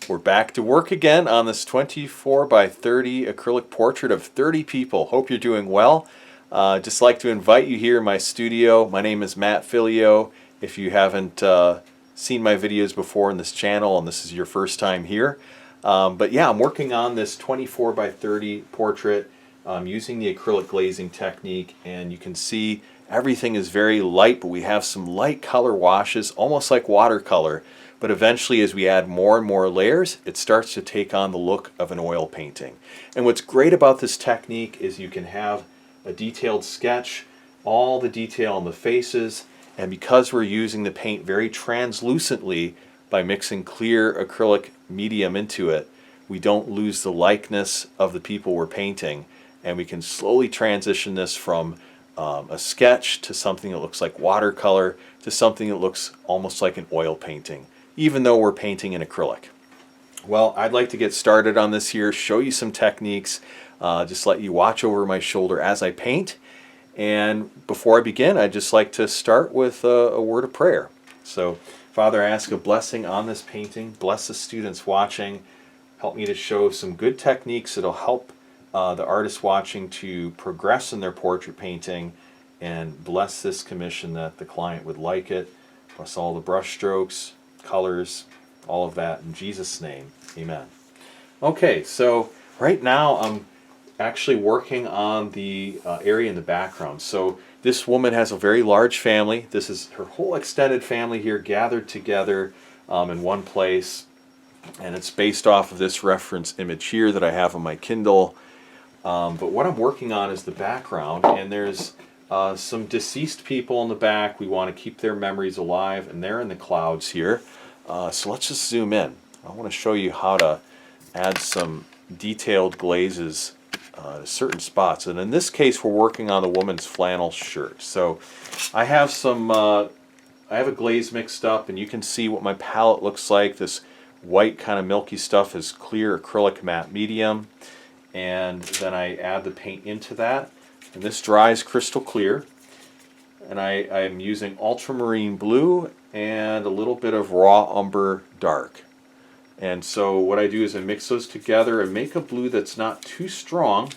We're back to work again on this 24 by 30 acrylic portrait of 30 people. Hope you're doing well. Just like to invite you here in my studio. My name is Mattphilleo. If you haven't seen my videos before in this channel and this is your first time here. But yeah, I'm working on this 24 by 30 portrait using the acrylic glazing technique, and you can see everything is very light, but we have some light color washes, almost like watercolor. But eventually, as we add more and more layers, it starts to take on the look of an oil painting. And what's great about this technique is you can have a detailed sketch, all the detail on the faces, and because we're using the paint very translucently by mixing clear acrylic medium into it, we don't lose the likeness of the people we're painting, and we can slowly transition this from a sketch to something that looks like watercolor to something that looks almost like an oil painting, even though we're painting in acrylic. Well, I'd like to get started on this here, show you some techniques, just let you watch over my shoulder as I paint. And before I begin, I'd just like to start with a word of prayer. So, Father, I ask a blessing on this painting. Bless the students watching. Help me to show some good techniques that'll help the artists watching to progress in their portrait painting, and bless this commission that the client would like it. Bless all the brush strokes, colors, all of that. In Jesus' name, amen. Okay, so right now I'm actually working on the area in the background. So this woman has a very large family. This is her whole extended family here gathered together in one place. And it's based off of this reference image here that I have on my Kindle. But what I'm working on is the background, and there's some deceased people in the back. We want to keep their memories alive, and they're in the clouds here. So let's just zoom in. I want to show you how to add some detailed glazes to certain spots. And in this case, we're working on the woman's flannel shirt. So I have some, I have a glaze mixed up, and you can see what my palette looks like. This white kind of milky stuff is clear acrylic matte medium. And then I add the paint into that. And this dries crystal clear. And I'm using ultramarine blue and a little bit of raw umber dark. And so what I do is I mix those together and make a blue that's not too strong.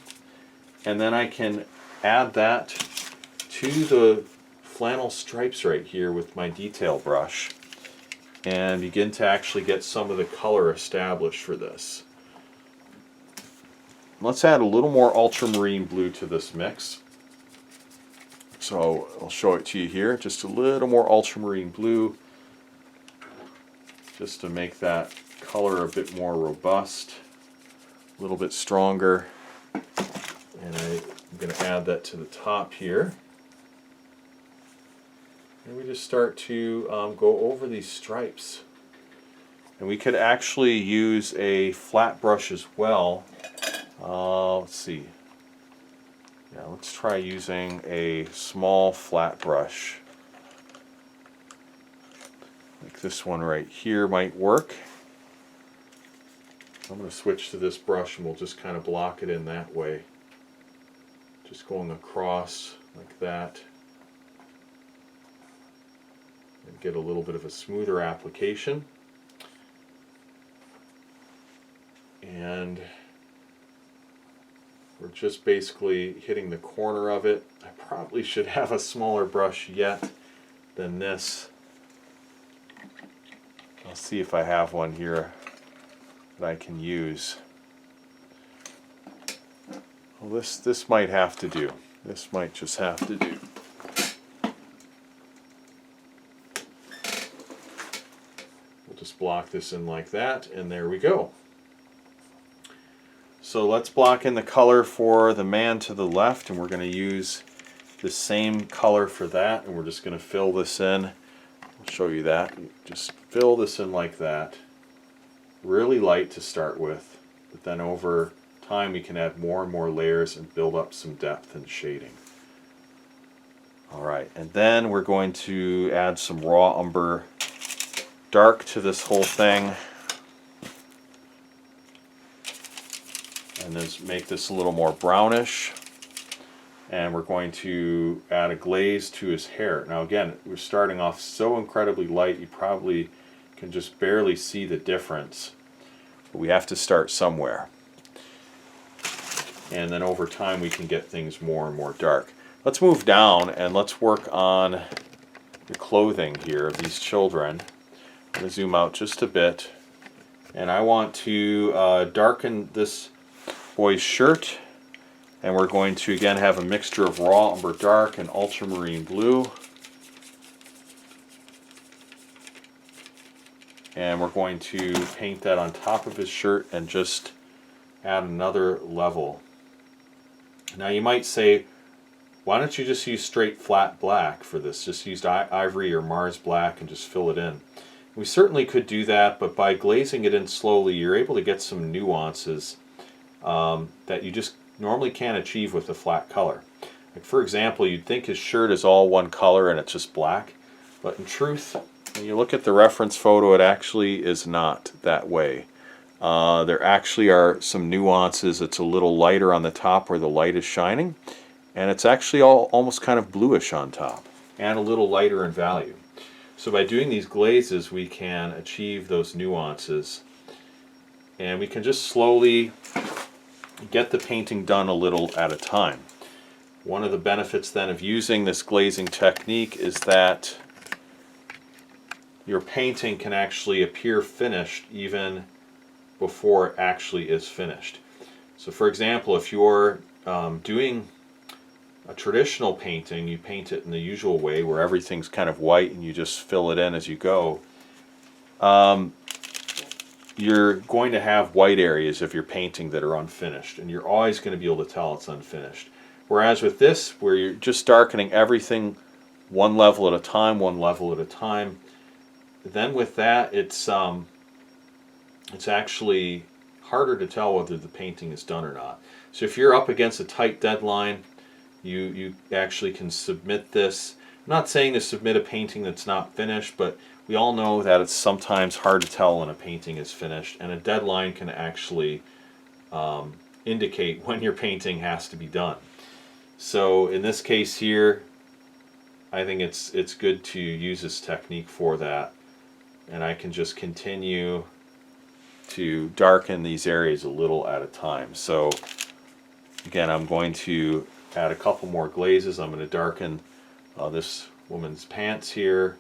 And then I can add that to the flannel stripes right here with my detail brush and begin to actually get some of the color established for this. Let's add a little more ultramarine blue to this mix. So I'll show it to you here, just a little more ultramarine blue, just to make that color a bit more robust, a little bit stronger. And I'm going to add that to the top here. And we just start to go over these stripes. And we could actually use a flat brush as well. Let's see. Yeah, let's try using a small flat brush. Like this one right here might work. I'm going to switch to this brush and we'll just kind of block it in that way. Just going across like that. And get a little bit of a smoother application. And we're just basically hitting the corner of it. I probably should have a smaller brush yet than this. I'll see if I have one here that I can use. Well, this might have to do. This might just have to do. We'll just block this in like that, and there we go. So let's block in the color for the man to the left, and we're going to use the same color for that, and we're just going to fill this in. I'll show you that. Just fill this in like that. Really light to start with, but then over time we can add more and more layers and build up some depth and shading. Alright, and then we're going to add some raw umber dark to this whole thing. And then make this a little more brownish. And we're going to add a glaze to his hair. Now again, we're starting off so incredibly light you probably can just barely see the difference. But we have to start somewhere. And then over time we can get things more and more dark. Let's move down and let's work on the clothing here of these children. I'm going to zoom out just a bit. And I want to darken this boy's shirt. And we're going to again have a mixture of raw umber dark and ultramarine blue. And we're going to paint that on top of his shirt and just add another level. Now you might say, why don't you just use straight flat black for this? Just use ivory or Mars black and just fill it in. We certainly could do that, but by glazing it in slowly, you're able to get some nuances that you just normally can't achieve with a flat color. Like for example, you'd think his shirt is all one color and it's just black, but in truth, when you look at the reference photo, it actually is not that way. There actually are some nuances. It's a little lighter on the top where the light is shining, and it's actually almost kind of bluish on top, and a little lighter in value. So by doing these glazes, we can achieve those nuances, and we can just slowly get the painting done a little at a time. One of the benefits then of using this glazing technique is that your painting can actually appear finished even before it actually is finished. So for example, if you're doing a traditional painting, you paint it in the usual way where everything's kind of white and you just fill it in as you go. You're going to have white areas of your painting that are unfinished, and you're always going to be able to tell it's unfinished. Whereas with this, where you're just darkening everything one level at a time, then with that it's actually harder to tell whether the painting is done or not. So if you're up against a tight deadline, you actually can submit this. I'm not saying to submit a painting that's not finished, but we all know that it's sometimes hard to tell when a painting is finished, and a deadline can actually indicate when your painting has to be done. So in this case here, I think it's good to use this technique for that, and I can just continue to darken these areas a little at a time. So again, I'm going to add a couple more glazes. I'm going to darken this woman's pants here,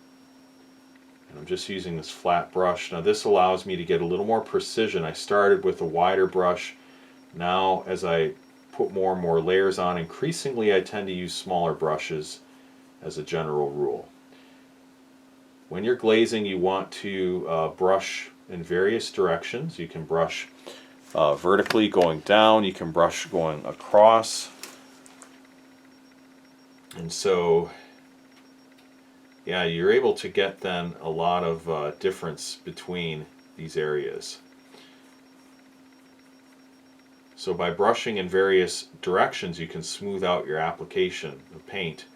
and I'm just using this flat brush. Now this allows me to get a little more precision. I started with a wider brush. Now as I put more and more layers on, increasingly I tend to use smaller brushes as a general rule. When you're glazing, you want to brush in various directions. You can brush vertically going down, you can brush going across. And so, yeah, you're able to get then a lot of difference between these areas. So by brushing in various directions, you can smooth out your application of paint,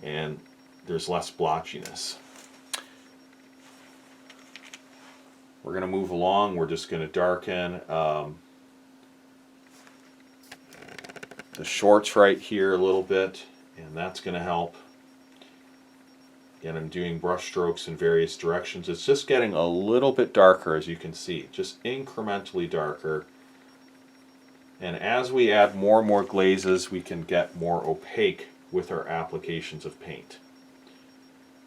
and there's less blotchiness. We're going to move along. We're just going to darken the shorts right here a little bit, and that's going to help. And I'm doing brush strokes in various directions. It's just getting a little bit darker, as you can see, just incrementally darker. And as we add more and more glazes, we can get more opaque with our applications of paint.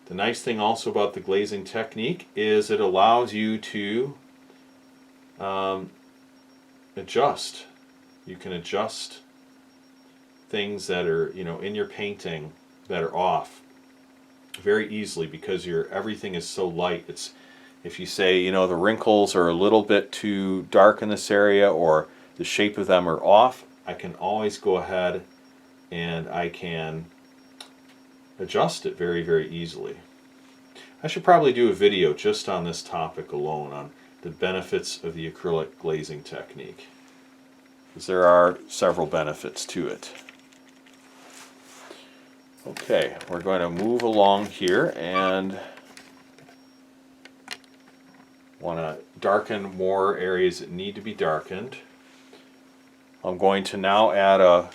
The nice thing also about the glazing technique is it allows you to adjust. You can adjust things that are, in your painting that are off very easily, because everything is so light. It's, if you say, the wrinkles are a little bit too dark in this area, or the shape of them are off, I can always go ahead and I can adjust it very, very easily. I should probably do a video just on this topic alone, on the benefits of the acrylic glazing technique, because there are several benefits to it. Okay, we're going to move along here and want to darken more areas that need to be darkened. I'm going to now add a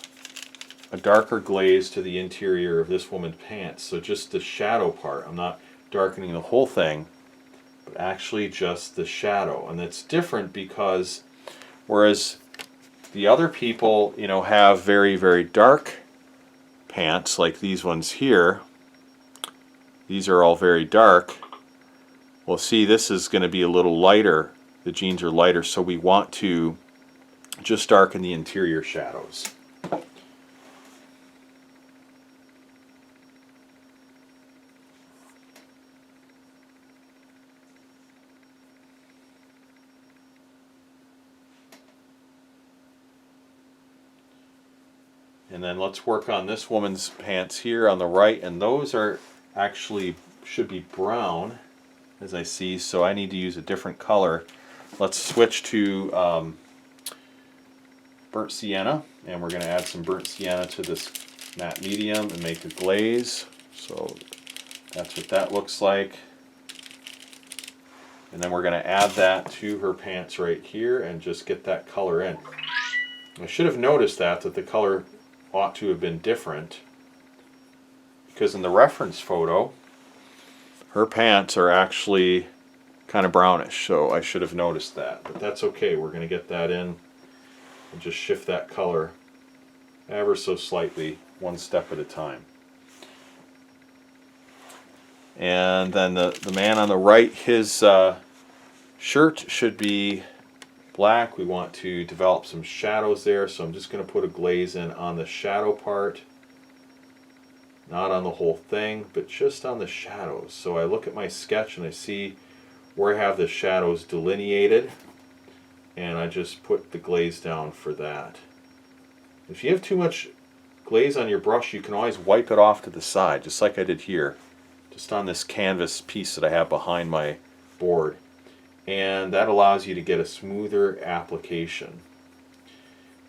darker glaze to the interior of this woman's pants. So just the shadow part. I'm not darkening the whole thing, but actually just the shadow. And it's different because whereas the other people, you know, have very, very dark pants like these ones here, these are all very dark. Well, see, this is going to be a little lighter. The jeans are lighter, so we want to just darken the interior shadows. And then let's work on this woman's pants here on the right, and those are actually should be brown as I see, so I need to use a different color. Let's switch to burnt sienna, and we're going to add some burnt sienna to this matte medium and make a glaze. So that's what that looks like. And then we're going to add that to her pants right here and just get that color in. I should have noticed that the color ought to have been different, because in the reference photo her pants are actually kind of brownish, so I should have noticed that, but that's okay. We're going to get that in and just shift that color ever so slightly, one step at a time. And then the man on the right, his shirt should be black. We want to develop some shadows there, so I'm just going to put a glaze in on the shadow part, not on the whole thing, but just on the shadows. So I look at my sketch and I see where I have the shadows delineated, and I just put the glaze down for that. If you have too much glaze on your brush, you can always wipe it off to the side, just like I did here, just on this canvas piece that I have behind my board. And that allows you to get a smoother application.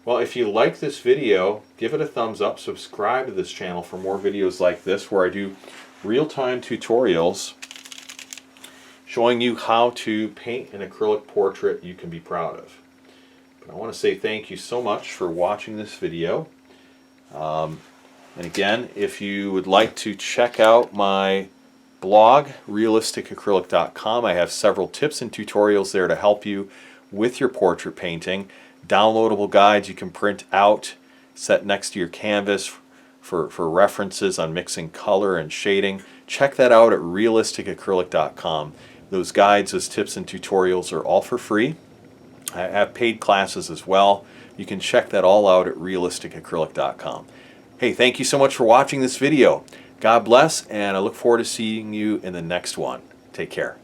Well, if you like this video, give it a thumbs up, subscribe to this channel for more videos like this where I do real-time tutorials showing you how to paint an acrylic portrait you can be proud of. But I want to say thank you so much for watching this video. And again, if you would like to check out my blog, realisticacrylic.com, I have several tips and tutorials there to help you with your portrait painting. Downloadable guides you can print out, set next to your canvas for references on mixing color and shading. Check that out at realisticacrylic.com. Those guides, those tips and tutorials are all for free. I have paid classes as well. You can check that all out at realisticacrylic.com. Hey, thank you so much for watching this video. God bless, and I look forward to seeing you in the next one. Take care.